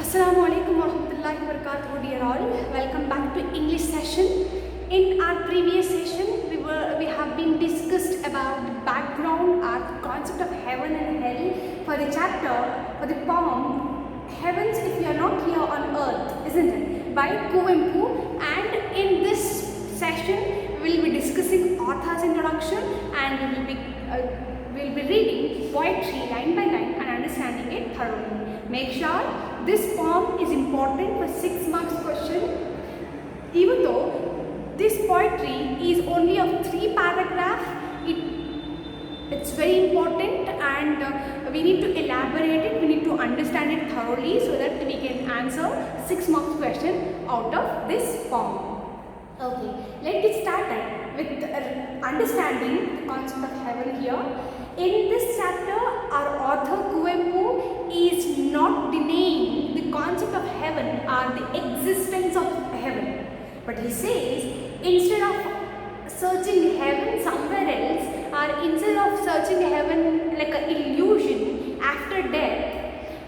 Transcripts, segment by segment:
Assalamu alaikum warahmatullahi wabarakatuh, dear all. Welcome back to English session. In our previous session, we have been discussed about the background or the concept of heaven and hell for the chapter, for the poem Heavens If You Are Not Here on Earth, isn't it? By Kuvempu. And in this session, we will be discussing author's introduction, and we will be reading poetry line by line and understanding it thoroughly. Make sure this poem is important for 6 marks question. Even though this poetry is only of 3 paragraphs, it's very important, and we need to elaborate it, we need to understand it thoroughly so that we can answer 6 marks question out of this poem. Okay, let's get started with understanding the concept of heaven here. In this chapter, our author Kuvempu is not denying the concept of heaven or the existence of heaven, but he says instead of searching heaven somewhere else, or instead of searching heaven like an illusion after death,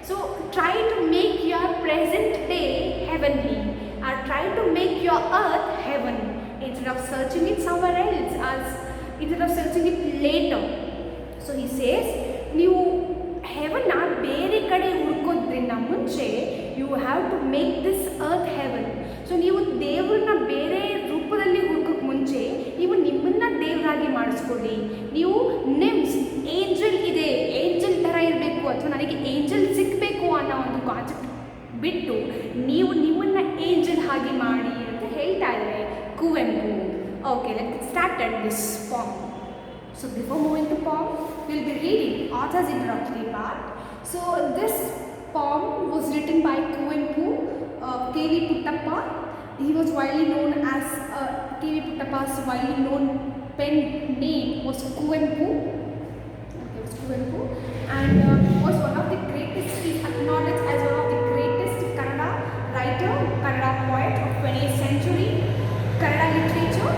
so try to make your present day heavenly, or try to make your earth heaven instead of searching it somewhere else, as instead of searching it later. So he says, ನೀವು ಹೆವನ್ನ ಬೇರೆ ಕಡೆ ಹುಡ್ಕೋದ್ರಿಂದ ಮುಂಚೆ you have to make this earth heaven. So ನೀವು ದೇವ್ರನ್ನ ಬೇರೆ ರೂಪದಲ್ಲಿ ಹುಡ್ಕೋಕ್ಕೆ ಮುಂಚೆ ನೀವು ನಿಮ್ಮನ್ನ ದೇವರಾಗಿ ಮಾಡಿಸ್ಕೊಳ್ಳಿ. ನೀವು ನಿಮ್ಸ್ ಏಂಜಲ್ ಇದೆ, ಏಂಜಲ್ ಥರ ಇರಬೇಕು, ಅಥವಾ ನನಗೆ ಏಂಜಲ್ ಸಿಗಬೇಕು ಅನ್ನೋ ಒಂದು ಕಾನ್ಸೆಪ್ಟ್ ಬಿಟ್ಟು ನೀವು ನಿಮ್ಮನ್ನ ಏಂಜಲ್ ಹಾಗೆ ಮಾಡಿ ಅಂತ ಹೇಳ್ತಾ ಇದ್ದಾರೆ Kuvempu. Okay, let's start at this form. So before moving to poem, we will be reading author's introductory part. So this poem was written by Kuvempu, K.V. Puttappa. He was widely known as K.V. Puttappa's widely known pen name was Kuvempu. Okay, was Kuvempu, and was one of the greatest. He is acknowledged as one of the greatest Kannada writer, Kannada poet of 20th century Kannada literature.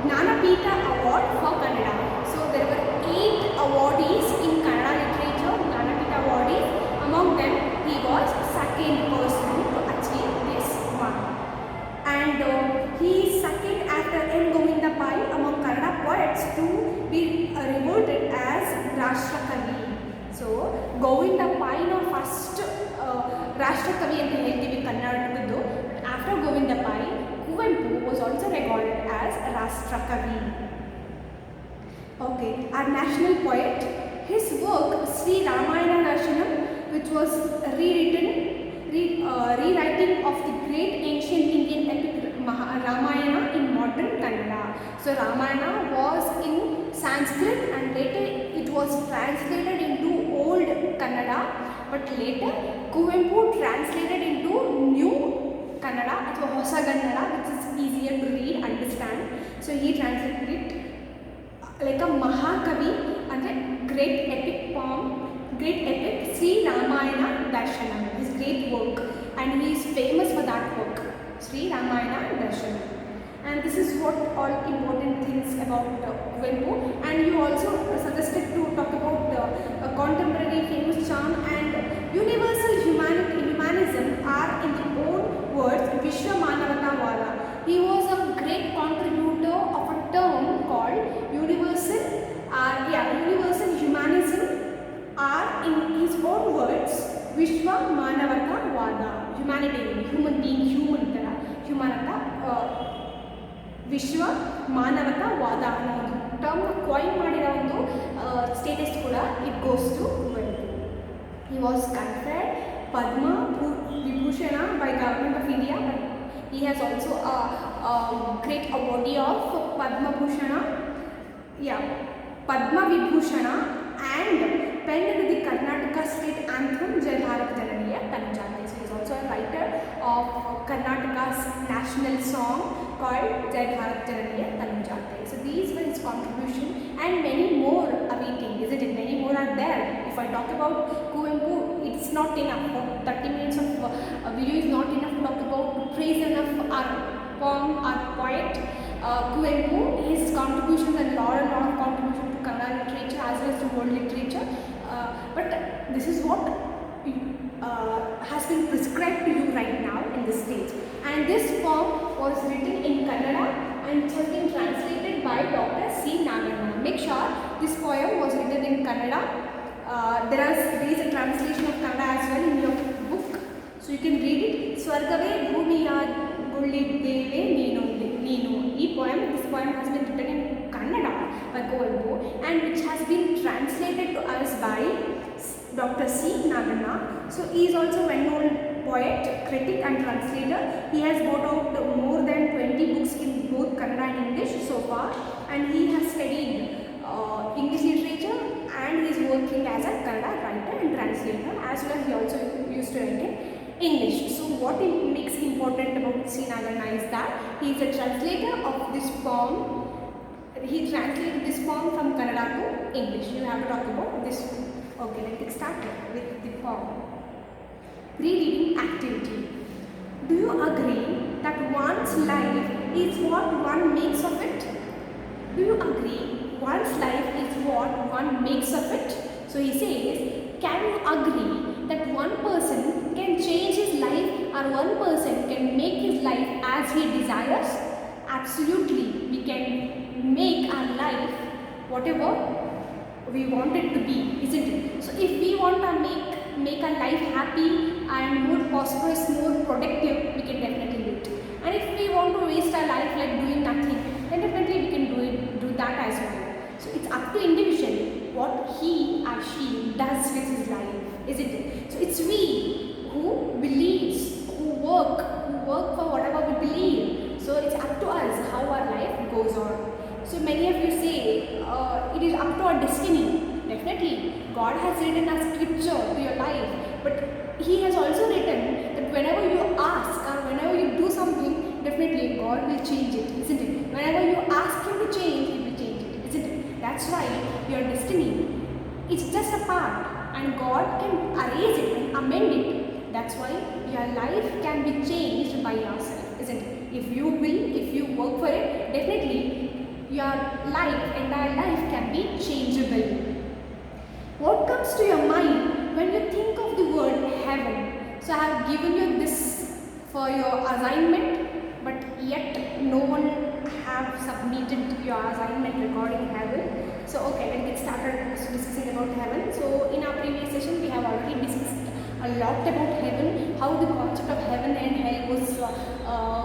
Jnanapita Award for Kannada. So there were 8 awardees in Kannada literature, Jnanapita awardees. Among them, he was second person to achieve this one. And he is second after N. Govinda Pai among Kannada poets to be rewarded as Rashtrakavi. So Govinda Pai no first Rashtrakavi anta heltivi Kannadadu. After Govinda Pai, Kuvempu was also regarded as Rashtrakavi. Okay, our national poet, his work Sri Ramayana Darshanam, which was rewriting of the great ancient Indian epic Ramayana in modern Kannada. So Ramayana was in Sanskrit and later it was translated into old Kannada, but later Kuvempu translated into new Kannada ಅಥವಾ ಹೊಸ Kannada, which is easier to read, understand. So he translated it like a Mahakavi, ಅಂದರೆ great epic poem, great epic Sri Ramayana Darshanam, his great work, and he is famous for that work, Sri Ramayana Darshanam. And this is what all important things about Kuvempu. And you also suggested to talk about the contemporary famous charm and universal humanism are in the own words Vishwa Manavatavada. He was a great contributor of a term called universal humanism, are in his own words Vishwa Manavatavada, humanitarian, human being, human ತರ humanata, ವಿಶ್ವ ಮಾನವತಾವಾದ ಅನ್ನೋ ಒಂದು term coin ಮಾಡಿರೋ ಒಂದು status ಕೂಡ it goes to Kuvempu. He was conferred Padma Vibhushana by Government of India, but he has also a great awardee of Padma Bhushana, Padma Vibhushana, and penned the Karnataka state anthem Jai Bharat Jananiya Tanujate. So he is also a writer of Karnataka's national song called Jai Bharat Jananiya Tanujate. So these were his contribution, and many more awaiting, isn't it? Many more are there. If If I talk about Kuvempu, it's not enough. 30 minutes of video is not enough to talk about, to praise enough our poem, our poet Kuvempu. His contributions and lot of contribution to Kannada literature as well as to world literature. But this is what has been prescribed to you right now in this stage. And this poem was written in Kannada and it has been translated by Dr. C. Nagana. Make sure this poem was written in Kannada. There is a translation of Kannada as well in your book, so you can read it. Swargave bhumiya gullideve neenu. This poem has been written in Kannada by Kuvempu and which has been translated to us by Dr. C. Nagana. So he is also a well-known poet, critic and translator. He has brought out more than 20 books in both Kannada and English so far, and he has studied English literature and he is working as a Kannada writer and translator, as well as he also used to write in English. So what it makes important about C. Nagana is that he is a translator of this poem. He translated this poem from Kannada to English. You have to talk about this. Okay, let's get started with the poem. Rereading activity. Do you agree that one's life is what one makes of it? Do you agree one's life is what one makes of it? So he says, can you agree that one person can change his life or one person can make his life as he desires? Absolutely, we can make our life whatever we want it to be, isn't it? So if we want to make our life happy and more prosperous, more productive, we can definitely do it. And if we want to waste our life like doing nothing, then definitely we can do that as well. So it's up to individual what he or she does with his life, isn't it? So it's we who believes, who work for whatever we believe. So it's up to us how our life goes on. So many of you say it is up to our destiny. Definitely, God has written a scripture to your life, but He has also written that whenever you ask or whenever you do something, definitely God will change it, isn't it? Whenever you ask Him to change, He will change it, isn't it? That's why your destiny, it's just a part, and God can erase it and amend it. That's why your life can be changed by yourself, isn't it? If you will, if you work for it, definitely your entire life can be changeable. What comes to your mind when you think of the word heaven? So I have given you this for your assignment, but yet no one have submitted your assignment regarding heaven. So okay, let's get started discussing about heaven. So in our previous session we have already discussed a lot about heaven, how the concept of heaven and hell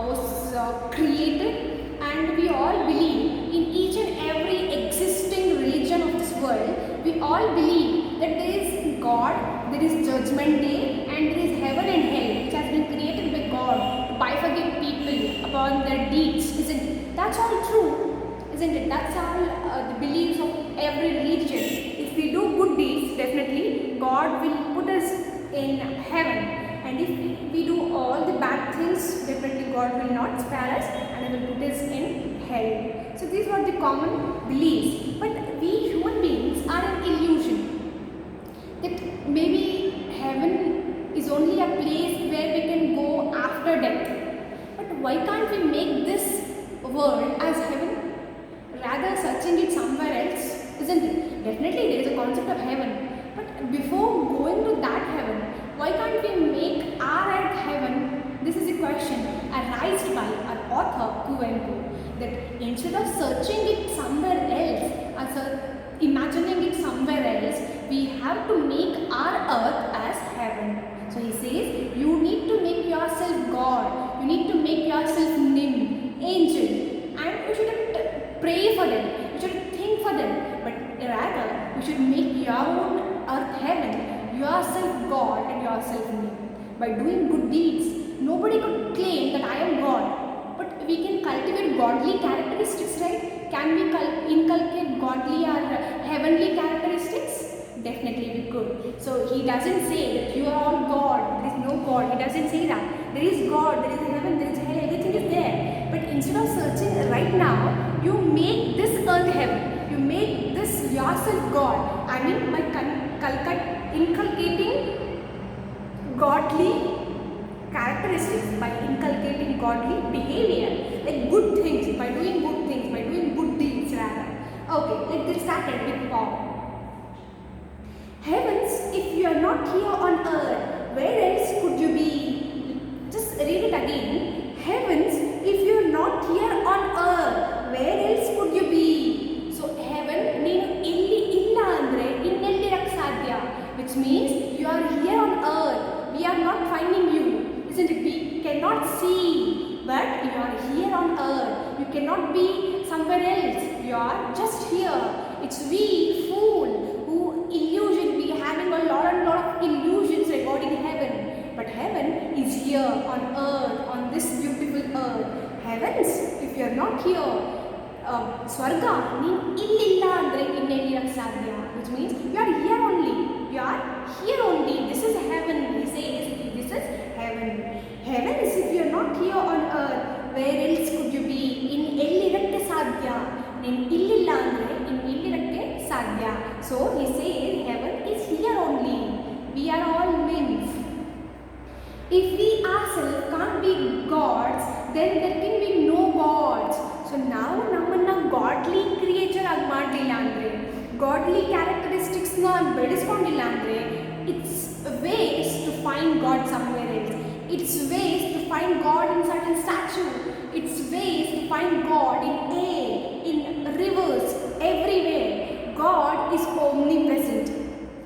was created. And we all believe in each and every existing religion of this world, we all believe that there is God, there is judgment day, and there is heaven and hell, which has been created by God to bifurcate people upon their deeds, isn't it? That's all true, isn't it? That's all the beliefs of every religion. If we do good deeds, definitely God will put us in heaven. And if we do all the bad things, definitely God will not spare us and He will put us in hell. So these were the common beliefs. But we human beings are an illusion that maybe heaven is only a place where we can go after death. But why can't we make this world as heaven? Rather searching it somewhere else, isn't it? Definitely there is a concept of heaven. But before going to that heaven, why can't we make our earth heaven? This is a question arised by our author Kuvempu, that instead of searching it somewhere else or imagining it somewhere else, we have to make our earth as heaven. So he says, you need to make yourself God, you need to make yourself Nim, angel, and you shouldn't pray for them, you shouldn't think for them, but rather you should make your own earth heaven, yourself God and yourself Nim. By doing good deeds, nobody could claim that I am God, but we can cultivate godly characteristics, right? Can we inculcate godly or heavenly characteristics? Definitely we could. So he doesn't say that you are all God, there is no God. He doesn't say that. There is God, there is heaven, there is hell, everything is there. But instead of searching right now, you make this earth heaven. You make this yourself God. I mean by inculcating godly characteristics, by inculcating godly behavior, like good things, by doing good things, by doing good deeds rather. Okay, let's get started with Paul. Heavens, if you are not here on earth, where else could you be? Just read it again. Heavens, if you are not here on earth, where else could you be? So heaven, ನೀನು ಇಲ್ಲಿ ಇಲ್ಲ ಅಂದ್ರೆ ಇನ್ನೆಲ್ಲಿರಕ್ಕೆ ಸಾಧ್ಯ? Which means you are here on earth. We are not finding you. Isn't it? We cannot see, but you are here on earth. You cannot be somewhere else. You are just here. It's we fool who illusion. We are having a lot of illusions regarding heaven. But heaven is here on earth, on this beautiful earth. Heavens, if you are not here, ಸ್ವರ್ಗ ನೀನು ಇಲ್ಲಿಲ್ಲ ಅಂದರೆ ಇನ್ನೆಲ್ಲಿರಕ್ಕೆ ಸಾಧ್ಯ? Which means you are here only. You are here only. This is heaven. He says this is heaven. Heavens, if you are not here on earth, where else could you be? ಇನ್ನು ಎಲ್ಲಿರಕ್ಕೆ ಸಾಧ್ಯ? ನೀನು ಇಲ್ಲಿಲ್ಲ ಅಂದರೆ ಇನ್ನು ಎಲ್ಲಿರಕ್ಕೆ ಸಾಧ್ಯ? So he says heaven is here only. We are all nymphs. If we ourselves can't be gods, then there can be no gods. So ನಾವು ನಮ್ಮನ್ನು godly creature ಆಗಿ ಮಾಡಲಿಲ್ಲ ಅಂದರೆ, ಗಾಡ್ಲಿ ಕ್ಯಾರೆಕ್ಟರಿಸ್ಟಿಕ್ಸ್ನ ಬೆಳೆಸ್ಕೊಂಡಿಲ್ಲ ಅಂದರೆ, it's ways to find god somewhere else. It's ways to find God in certain statue. It's ways to find God in air, in rivers, everywhere. God is omnipresent,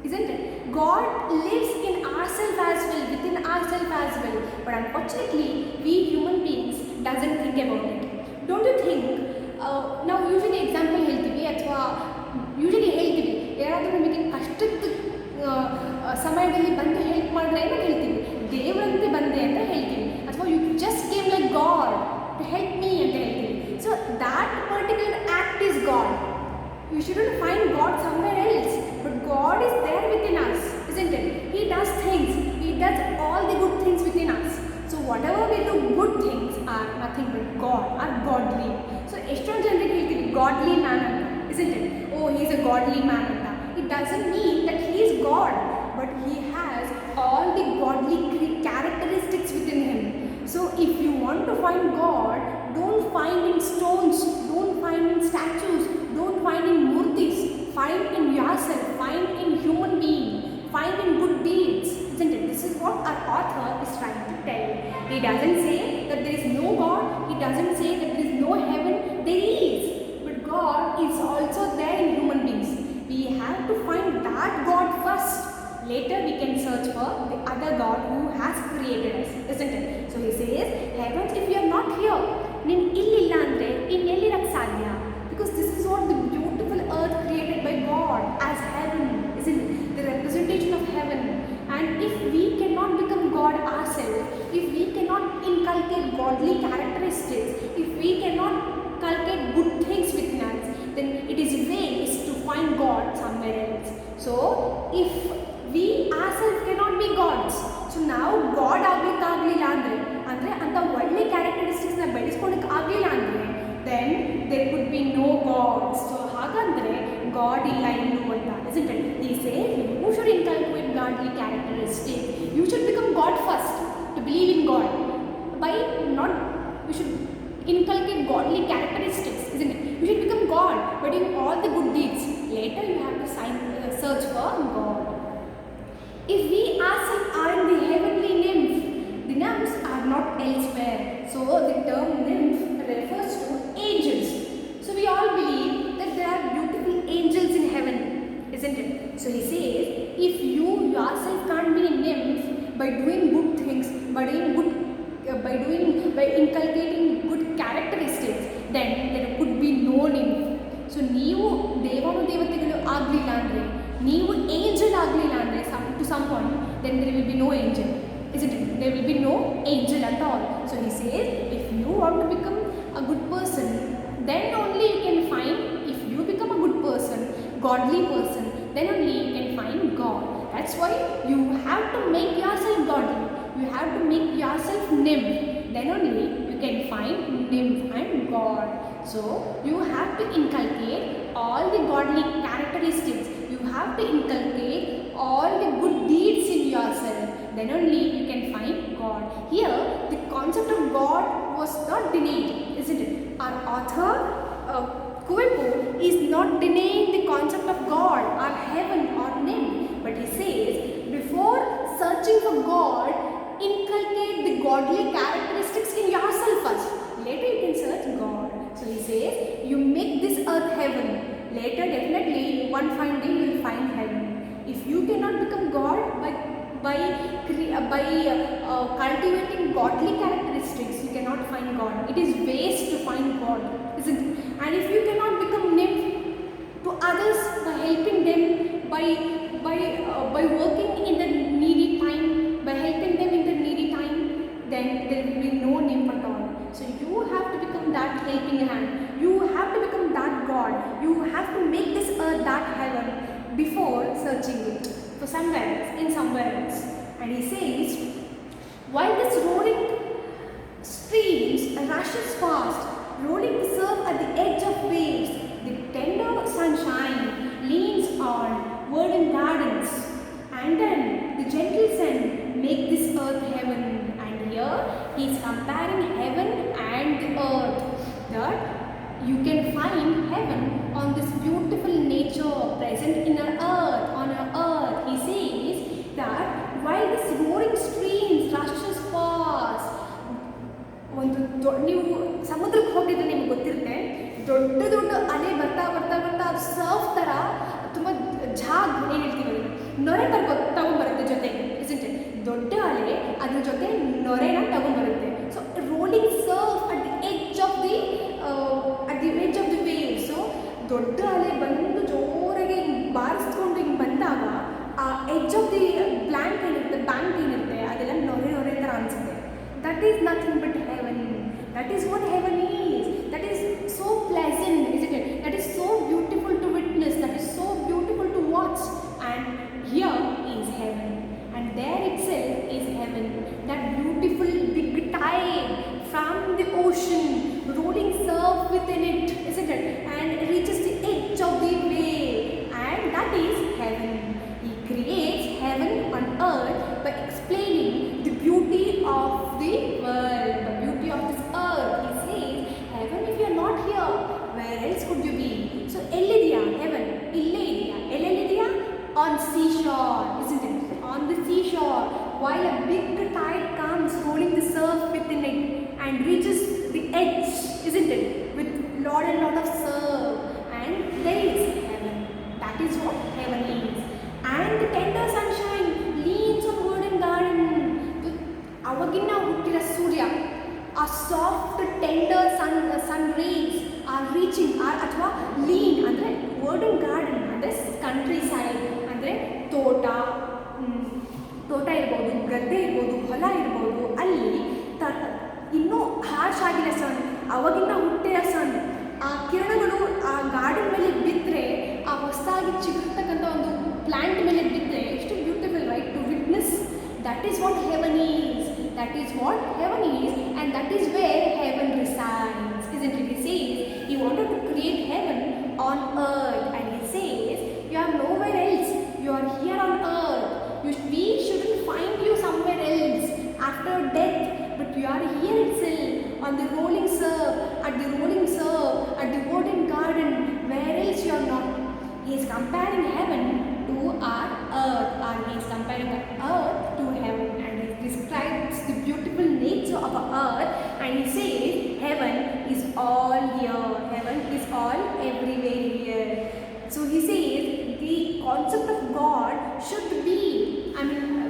isn't it? God lives in ourselves as well, within ourselves as well. But unfortunately, we human beings doesn't think about it. Don't you think? ನಾವು usually example ಹೇಳ್ತೀವಿ ಅಥವಾ usually ಹೇಳ್ತೀವಿ, ಯಾರಾದರೂ ನಮಗೆ ಕಷ್ಟದ ಸಮಯದಲ್ಲಿ ಬಂದು help ಮಾಡಿದ್ರೆ ಏನೋ ಹೇಳ್ತೀವಿ, ದೇವರಂತೆ ಬಂದೆ ಅಂತ ಹೇಳ್ತೀವಿ, ಅಥವಾ you just came like god to help me ಅಂತ ಹೇಳ್ತೀವಿ. So that particular act is god. You shouldn't find God somewhere else, but God is there within us, isn't it? He does things. He does all the good things within us. So whatever we do, good things are nothing but God, are godly. So ಎಷ್ಟೊಂದು ಜನರಿಗೆ ಹೇಳ್ತೀವಿ godly man ಅಂತ, isn't it? Oh, he is a godly man ಅಂತ. It doesn't mean that he is God, but he has all the godly characteristics within him. So if you want to find God, don't find in stones, don't find in statues, don't find in murtis. Find in yourself, find in human being, find in good deeds, isn't it? This is what our author is trying to tell. He doesn't say that there is no God, he doesn't say that there is no heaven. There is, but God is also there in human beings. We have to find that God first. Later we can search for the other God who has created us, isn't it? So he says, heavens, if you are not here, ನೀನು ಇಲ್ಲಿಲ್ಲ ಅಂದರೆ ಇನ್ನೆಲ್ಲಿರಕ್ಕೆ ಸಾಧ್ಯ? Because this is what the beautiful earth created by God as heaven, isn't it? The representation of heaven. And if we cannot become God ourselves, if we cannot inculcate godly characteristics, if we cannot inculcate good things within us, then it is waste to find God somewhere else. So if we ourselves cannot be gods, so ನಾವು god ಆಗಲಿಕ್ಕಾಗಲಿಲ್ಲ ಅಂದರೆ ಅಂಥ ಒಳ್ಳೆ ಕ್ಯಾರೆಕ್ಟರಿಸ್ಟಿಕ್ಸ್ನ ಬೆಳೆಸ್ಕೊಳಕ್ಕೆ ಆಗಲಿಲ್ಲ ಅಂದರೆ, then there could be no gods. So ಹಾಗಂದರೆ god ಇಲ್ಲ ಇನ್ನು ಅಂತ, isn't it? He says you should inculcate godly characteristics. You should become God first to believe in God. By not, you should inculcate godly characteristics, isn't it? You should become God by doing all the good deeds. Later you have to search for God. If we ourselves are in the heavenly nymph, the nymphs are not elsewhere. So the term nymph refers to angels. So we all believe that there are beautiful angels in heaven, isn't it? So he says, if you yourself can't be a nymph by doing good things, by inculcating good characteristics, then there could be no nymph. So ನೀವು ದೇವಾನುದೇವತೆಗಳು ಆಗಲಿಲ್ಲ ಅಂದರೆ, ನೀವು angel ಆಗಲಿಲ್ಲ ಅಂದರೆ to someone, then there will be no angel, isn't it? There will be no angel at all. So he says, if you want to become a good person, then only you can find, if you become a good person, godly person, then only you can find God. That's why you have to make yourself godly. You have to make yourself nymph. Then only you can find nymph and God. So you have to inculcate all the godly characteristics. You have to inculcate all the good then only you can find God. Here the concept of God was not denied, isn't it? Our author Kuvempu is not denying the concept of God or heaven or name, but he says before searching for God, inculcate the godly characteristics in yourself first. Later you can search God. So he says you make this earth heaven. Later definitely one fine day you will find heaven. If you cannot become God by cultivating godly characteristics, you cannot find God. It is waste to find God, isn't it? And if you cannot become nymph to others by helping them, by working in the needy time, by helping them in the needy time, then there will be no nymph at all. So you have to become that helping hand. You have to become that God. You have to make this earth that heaven before searching it for somewhere else. And he says, while this roaring streams rushes fast, rolling the surf at the edge of waves, the tender sunshine leans on verdant gardens, and then the gentle sun make this earth heaven. And here he is comparing heaven and the earth, that you can find heaven on this beautiful nature present in our earth, on our earth. He says that while this roaring streams rushes past, ನೀವು ಸಮುದ್ರಕ್ಕೆ ಹೋಗಿದ್ರೆ ನಿಮ್ಗೆ ಗೊತ್ತಿರುತ್ತೆ, ದೊಡ್ಡ ದೊಡ್ಡ ಅಲೆ ಬರ್ತಾ ಬರ್ತಾ ಬರ್ತಾ ಅದು ಸರ್ಫ್ ಥರ ತುಂಬ ಜಾಗ್ ಏನು ಹೇಳ್ತೀವಿ ನೊರೆ ತಗೊಂಡ್ಬರುತ್ತೆ ಜೊತೆಗೆ, ಇಸ್ಂಟ್ ಇಟ್? ದೊಡ್ಡ ಅಲೆ ಅದ್ರ ಜೊತೆ ನೊರೆನ ತಗೊಂಡ್ಬರುತ್ತೆ. So rolling surf at the edge of the wave. So ದೊಡ್ಡ ಅಲೆ ಬಂದು ಜೋರಾಗಿ ಬಾರಿಸ್ಕೊಂಡು ಹಿಂಗೆ ಬಂದಾಗ ಆ ಎಡ್ಜ್ ಆಫ್ ದಿ ಬ್ಯಾಂಕ್ ಏನಿರುತ್ತೆ ಅದೆಲ್ಲ ನೊರೆ ಥರ ಅನಿಸುತ್ತೆ. That is nothing but heaven. That is what heaven is. That is so pleasant, isn't it? That is so beautiful to witness. That is so beautiful to watch. And here is heaven. And there itself is heaven. That beautiful big tide from the ocean, rolling surf within it, isn't it? And it reaches the edge of the wave. And that is heaven. He creates heaven on earth by explaining the beauty of the world, the beauty of this earth. He says, heaven, if you are not here, where else could you be? So, Ellidia, heaven, Ellidia, on seashore, isn't it? On the seashore, while a big tide comes, rolling the surf within it, and reaches the edge, isn't it? With lot of surf, and there is heaven. That is what heaven is. And the tender sunshine leans on verdant garden. ಅವಾಗಿನ ಹುಟ್ಟಿದ ಸೂರ್ಯ, ಆ soft tender sun rays are reaching ಅಥವಾ lean ಅಂದರೆ ವರ್ಡನ್ garden ಅಂದರೆ countryside ಅಂದರೆ ತೋಟ ಇರ್ಬೋದು, ಗದ್ದೆ ಇರ್ಬೋದು, ಹೊಲ ಇರ್ಬೋದು, ಅಲ್ಲಿ ಇನ್ನೂ ಹಾರ್ಶ್ ಆಗಿರೋ ಸನ್, ಅವಾಗಿನ ಹುಟ್ಟಿರೋ ಸನ್, ಆ ಕಿರಣಗಳು ಆ ಗಾರ್ಡನ್ ಮೇಲೆ ಬಿದ್ದರೆ, ಆ ಹೊಸದಾಗಿ ಚಿಗುರ್ತಕ್ಕಂಥ ಒಂದು ಪ್ಲ್ಯಾಂಟ್ ಮೇಲೆ ಬಿದ್ದರೆ ಎಷ್ಟು beautiful, right, to witness. That is what heaven is. That is what heaven is, and that is where heaven resides, isn't it? He says he wanted to create heaven on earth, and he says you are nowhere else. You are here on earth. We shouldn't find you somewhere else after death, but you are here itself on the rolling surf, at the golden garden. Where else you are not? He is comparing heaven to our earth, or he is comparing the earth to heaven, and he describes the beautiful nature of our earth, and he says heaven is all here, heaven is all everywhere here. So he says the concept of God should be,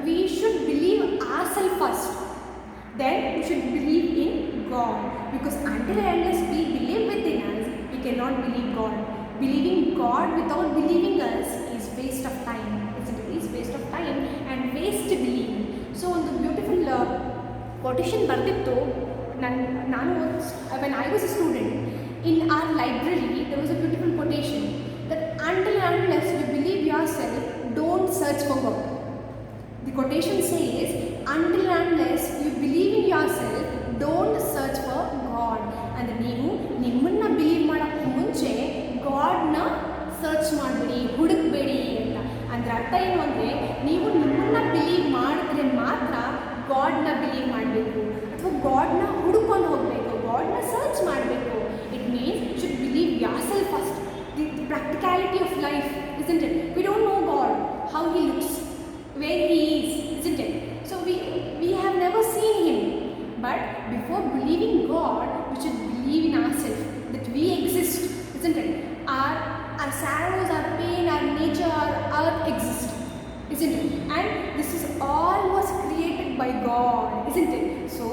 we should believe ourselves first, then we should believe in God, because until and unless we believe within us, we cannot believe God. Believing God without believing us is waste of time. It's waste of time and waste believing. So ಒಂದು beautiful quotation ಬರ್ತಿತ್ತು. ನಾನು when I was a student in our library, there was a beautiful quotation that until and unless you believe yourself, don't search for God. The quotation says, until and unless you believe in yourself, don't search for God. ಅಂದರೆ ನೀವು ನಿಮ್ಮನ್ನು believe ಮಾಡೋಕ್ಕೆ ಮುಂಚೆ ಗಾಡ್ನ search ಮಾಡಬೇಡಿ, ಹುಡುಕಬೇಡಿ ಅಂತ. ಅದರ ಅರ್ಥ ಏನು ಅಂದರೆ, ನೀವು ನಿಮ್ಮನ್ನು ಬಿಲೀವ್ ಮಾಡಿದ್ರೆ ಮಾತ್ರ ಗಾಡ್ನ ಬಿಲೀವ್ ಮಾಡಬೇಕು, ಅಥವಾ ಗಾಡ್ನ ಹುಡುಕೊಂಡು ಹೋಗಬೇಕು, ಗಾಡ್ನ ಸರ್ಚ್ ಮಾಡಬೇಕು. It means you should believe yourself first. The practicality of life, isn't it? We don't know God, how He looks, where He is, isn't it? So we have never seen Him. But before believing God, we should believe in ourselves, that we exist, isn't it? Our sorrows, our pain, our nature, our earth exist, isn't it? And this is all was created by God, isn't it? So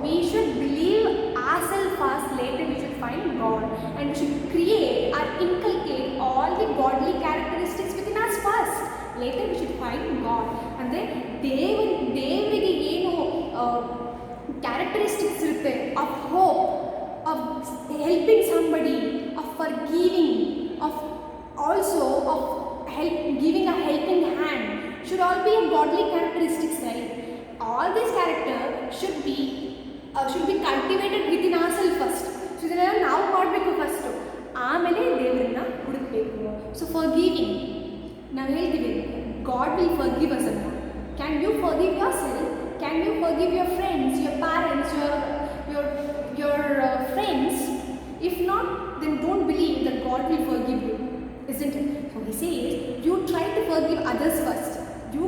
we should believe ourselves first, later we should find God, and we should create or inculcate all the godly characteristics within us first, later we should find God. ಅಂದರೆ ದೇವರಿಗೆ ಏನು characteristics ಇರುತ್ತೆ, of hope, of helping somebody, of forgiving, of also of giving a helping hand, should all be a godly characteristics, right? All these characters should be cultivated within ourselves first. So ಇದನ್ನೆಲ್ಲ ನಾವು ಮಾಡಬೇಕು first, ಆಮೇಲೆ ದೇವರನ್ನ ಹುಡುಕಬೇಕು. So forgiving, ನಾವು ಹೇಳ್ತೀವಿ god will forgive us ಅಂತ. Can you forgive yourself? Can you forgive your friends, your parents, your friends? If not, then don't believe that God will forgive you, isn't it? So he says, you try to forgive others first. You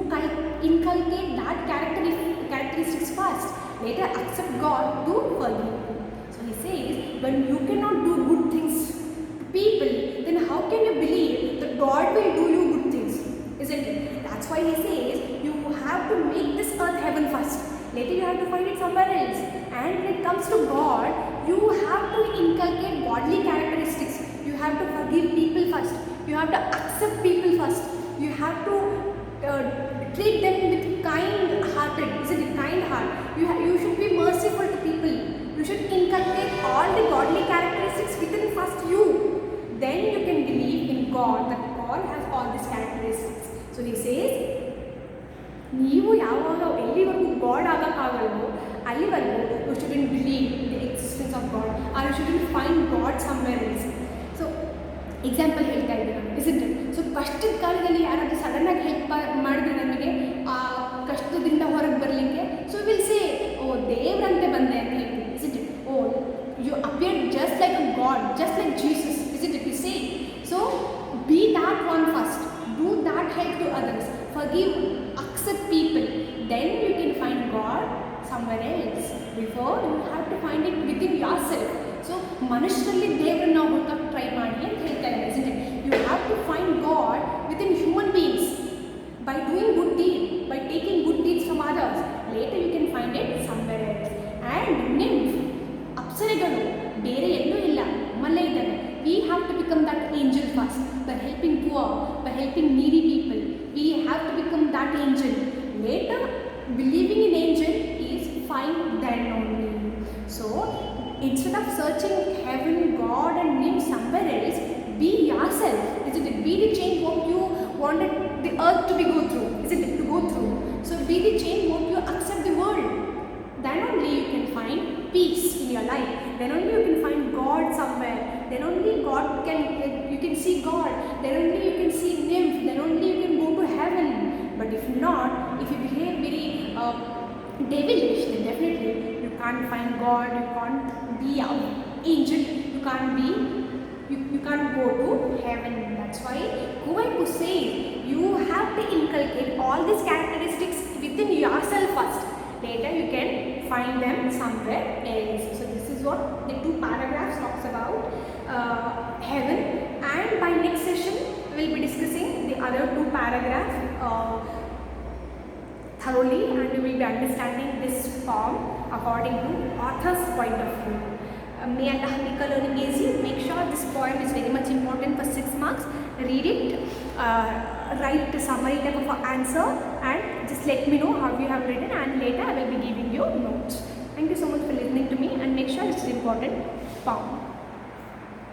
inculcate that characteristics first. Later accept God to forgive you. So he says, when you cannot do good things to people, then how can you believe that God will do you good things, isn't it? That's why he says, you have to make this earth heaven first. Later you have to find it somewhere else. And when it comes to God, you have to inculcate godly characteristics. You have to forgive people first. You have to accept people first. You have to treat them with kind-hearted, isn't it? Kind heart. You should be merciful to people. You should inculcate all the godly characteristics within first you. Then you can believe in God, that God has all these characteristics. So he says, ನೀವು ಯಾವಾಗ ಎಲ್ಲಿವರೆಗೂ god ಆಗೋಕ್ಕಾಗಲ್ವೋ ಅಲ್ಲಿವರೆಗೂ you shouldn't believe the existence of god, or you shouldn't find god somewhere else. So example ಹೇಳ್ತಾ ಇದ್ದೀನಿ ನಾನು, isn't it? So ಕಷ್ಟದ ಕಾಲದಲ್ಲಿ ಯಾರಾದರೂ ಸಡನ್ನಾಗಿ ಹೆಲ್ಪ್ ಮಾಡಿದ್ರೆ ನಮಗೆ ಆ ಕಷ್ಟದಿಂದ ಹೊರಗೆ ಬರಲಿಕ್ಕೆ, ಸೊ ವಿಲ್ ಸೇ, ಓ ದೇವ್ರಂತೆ ಬಂದೆ ಅಂತ ಹೇಳ್ತೀವಿ, isn't it? Oh you appeared just like a god, just like Jesus, isn't it? We say. So be that one first, do that help to others, forgive, accept people, then you can find God somewhere else. Before you have to find it within yourself. So ಮನುಷ್ಯರಲ್ಲಿ ದೇವರನ್ನ ಹುಡುಕಕ್ಕೆ try ಮಾಡಿ ಅಂತ ಹೇಳ್ತಾ ಇದ್ದಾರೆ, isn't it? You have to find God within human beings by doing good deeds, by taking good deeds from others. Later you can find it somewhere else. And nymph, ಅಪ್ಸರೆಗಳು ಬೇರೆ ಎಲ್ಲೂ ಇಲ್ಲ, ನಮ್ಮಲ್ಲೇ ಇದ್ದಾವೆ. We have to become that angel first, by helping poor, by helping needy people. We have to become that angel. Later, believing in angel is fine then only. So, instead of searching heaven, God and name somewhere else, be yourself, isn't it? Be the change what you wanted the earth to be go through, isn't it? To go through. So, be the change what you accept the world. Then only you can find peace in your life. Then only you can find God somewhere. Then only you can see God. Then only you can see nymph. Then only you can go to heaven. But if not, if you behave very devilish, then definitely you can't find God. You can't be an angel. You can't go to heaven. That's why Kuvailpu says you have to inculcate all these characteristics within yourself first. Later you can find them somewhere else. So this is what the two paragraphs talks about heaven. And by next session we will be discussing the other two paragraphs thoroughly, and we will be understanding this poem according to author's point of view. May Allah make our learning easy. Make sure this poem is very much important for 6 marks. Read it, write a summary type of answer, and just let me know how you have written, and later I will be giving you notes. Thank you so much for listening to me, and make sure it's an important poem.